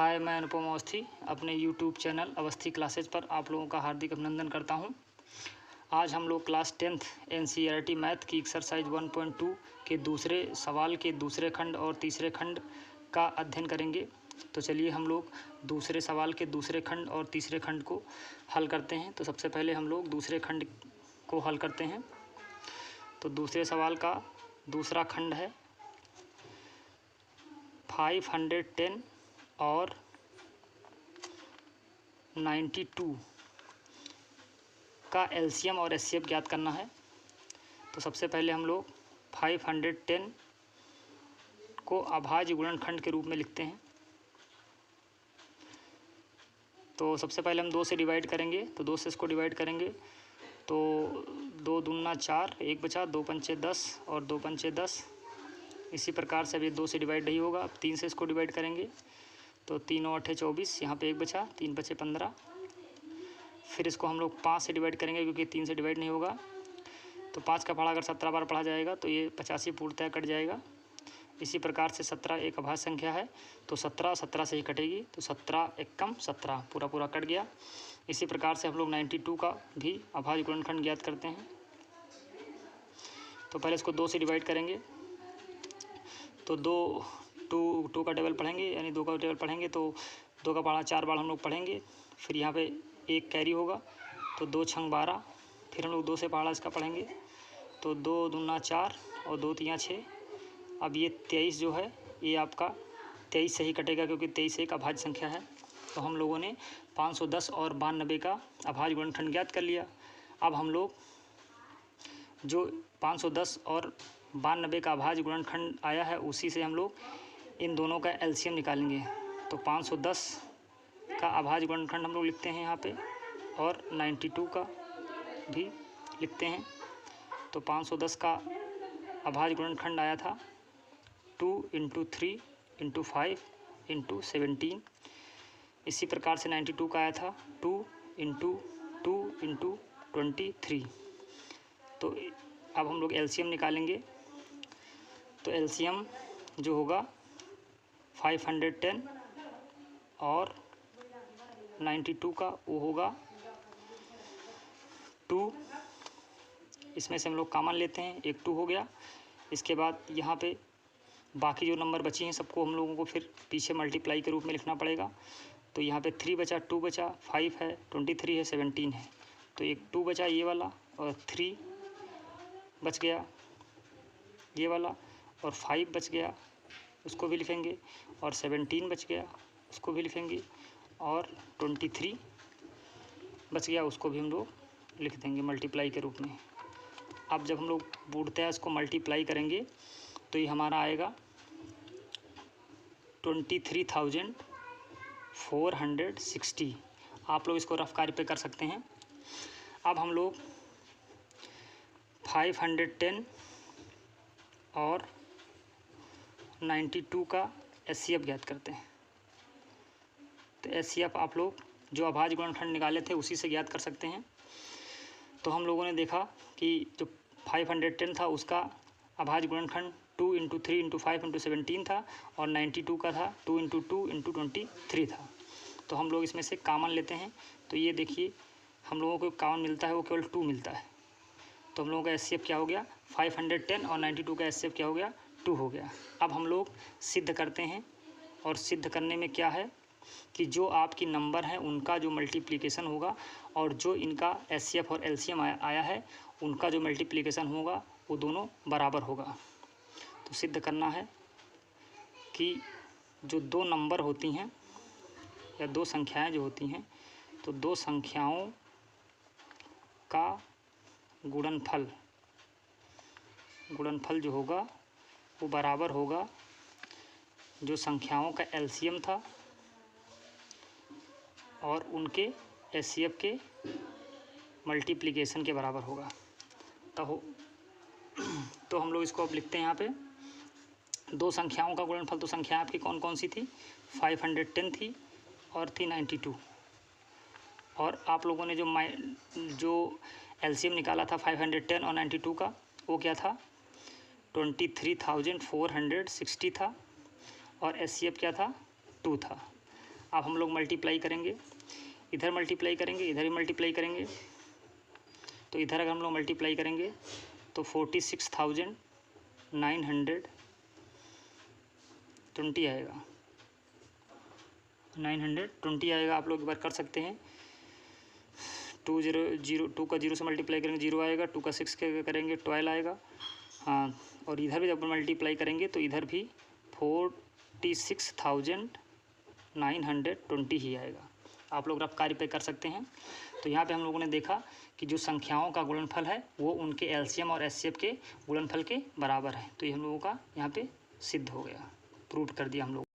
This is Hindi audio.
हाय, मैं अनुपम अवस्थी अपने यूट्यूब चैनल अवस्थी क्लासेज पर आप लोगों का हार्दिक अभिनंदन करता हूं। आज हम लोग क्लास 10th एनसीईआरटी मैथ की एक्सरसाइज 1.2 के दूसरे सवाल के दूसरे खंड और तीसरे खंड का अध्ययन करेंगे। तो चलिए हम लोग दूसरे सवाल के दूसरे खंड और तीसरे खंड को हल करते हैं। तो सबसे पहले हम लोग दूसरे खंड को हल करते हैं। तो दूसरे सवाल का दूसरा खंड है 510 और 92 का एलसीएम और एचसीएफ ज्ञात करना है। तो सबसे पहले हम लोग 510 को अभाज्य गुणनखंड के रूप में लिखते हैं। तो सबसे पहले हम 2 से डिवाइड करेंगे। तो 2 से इसको डिवाइड करेंगे तो 2 दूना 4, 1 बचा, 2 पंचे 10 और 2 पंचे 10। इसी प्रकार से अभी 2 से डिवाइड नहीं होगा। अब 3 से इसको डिवाइड करेंगे तो 3 और 8 24, यहाँ पे 1 बचा, 3 बचे 15। फिर इसको हम लोग 5 से डिवाइड करेंगे क्योंकि 3 से डिवाइड नहीं होगा। तो 5 का पढ़ा अगर 17 बार पढ़ा जाएगा तो ये 85 पूर्णतः कट जाएगा। इसी प्रकार से 17 एक अभाज्य संख्या है तो 17 से ही कटेगी। तो 17 एकम 17 पूरा कट गया। इसी प्रकार से हम लोग 92 का भी अभाज्य गुणनखंड ज्ञात करते हैं। तो पहले इसको 2 से डिवाइड करेंगे तो 2 का टेबल पढ़ेंगे, यानी 2 का टेबल पढ़ेंगे तो 2 का पढ़ा 4 बार हम लोग पढ़ेंगे। फिर यहाँ पे 1 कैरी होगा तो 2 छंग 12। फिर हम लोग 2 से पढ़ा इसका पढ़ेंगे तो 2 दूना 4 और 2 तियाँ 6। अब ये 23 जो है ये आपका 23 से ही कटेगा क्योंकि 23 एक अभाज्य संख्या है। तो हम लोगों ने 510 और 92 का अभाज्य गुणनखंड ज्ञात कर लिया। अब हम लोग जो 510 और 92 का अभाज्य गुणनखंड आया है उसी से हम लोग इन दोनों का एलसीएम निकालेंगे। तो 510 का अभाज्य गुणनखंड हम लोग लिखते हैं यहाँ पे और 92 का भी लिखते हैं। तो 510 का अभाज्य गुणनखंड आया था 2 × 3 × 5 × 17। इसी प्रकार से 92 का आया था 2 × 2 × 23। तो अब हम लोग एलसीएम निकालेंगे। तो एलसीएम जो होगा 510 और 92 का वो होगा 2। इसमें से हम लोग कॉमन लेते हैं, एक 2 हो गया। इसके बाद यहाँ पे बाकी जो नंबर बची हैं सबको हम लोगों को फिर पीछे मल्टीप्लाई के रूप में लिखना पड़ेगा। तो यहाँ पे 3 बचा, 2 बचा, 5 है, 23 है, 17 है। तो एक 2 बचा ये वाला और 3 बच गया ये वाला और 5 बच गया उसको भी लिखेंगे और 17 बच गया उसको भी लिखेंगे और 23 बच गया उसको भी हम लोग लिख देंगे मल्टीप्लाई के रूप में। अब जब हम लोग पूर्णतः इसको मल्टीप्लाई करेंगे तो ये हमारा आएगा 23,460। आप लोग इसको रफ कार्य पे कर सकते हैं। अब हम लोग 510 और 92 का एचसीएफ ज्ञात करते हैं। तो एचसीएफ आप लोग जो अभाज्य गुणनखंड निकाले थे उसी से ज्ञात कर सकते हैं। तो हम लोगों ने देखा कि जो 510 था उसका अभाज्य गुणनखंड 2 × 3 × 5 × 17 था और 92 का था 2 × 2 × 23 था। तो हम लोग इसमें से कॉमन लेते हैं। तो ये देखिए हम लोगों को कॉमन मिलता है वो केवल 2 मिलता है। तो हम लोगों का एचसीएफ क्या हो गया 510 और 92 का एचसीएफ क्या हो गया 2 हो गया। अब हम लोग सिद्ध करते हैं और सिद्ध करने में क्या है कि जो आपकी नंबर हैं उनका जो मल्टीप्लिकेशन होगा और जो इनका एचसीएफ और एलसीएम आया है उनका जो मल्टीप्लिकेशन होगा वो दोनों बराबर होगा। तो सिद्ध करना है कि जो 2 नंबर होती हैं या 2 संख्याएं जो होती हैं तो 2 संख्याओं का गुणनफल जो होगा वो बराबर होगा जो संख्याओं का एलसीएम था और उनके एचसीएफ के मल्टीप्लिकेशन के बराबर होगा। तो हम लोग इसको अब लिखते हैं यहाँ पे 2 संख्याओं का गुणनफल। तो संख्याएं आपकी कौन कौन सी थी 510 थी और थी 92। और आप लोगों ने जो एलसीएम निकाला था 510 और 92 का वो क्या था 23,460 था और एचसीएफ क्या था 2 था। अब हम लोग मल्टीप्लाई करेंगे, इधर मल्टीप्लाई करेंगे, इधर भी मल्टीप्लाई करेंगे। तो इधर अगर हम लोग मल्टीप्लाई करेंगे तो 46,920 आएगा, 920 आएगा। आप लोग एक बार कर सकते हैं। 2 का 0 से मल्टीप्लाई करेंगे 0 आएगा, 2 का 6 के करेंगे 12 आएगा। हाँ, और इधर भी जब मल्टीप्लाई करेंगे तो इधर भी 46,920 ही आएगा। आप लोग रफ कार्य पे कर सकते हैं। तो यहाँ पे हम लोगों ने देखा कि जो संख्याओं का गुणनफल है वो उनके एलसीएम और एचसीएफ के गुणनफल के बराबर है। तो ये हम लोगों का यहाँ पे सिद्ध हो गया, प्रूव कर दिया हम लोग।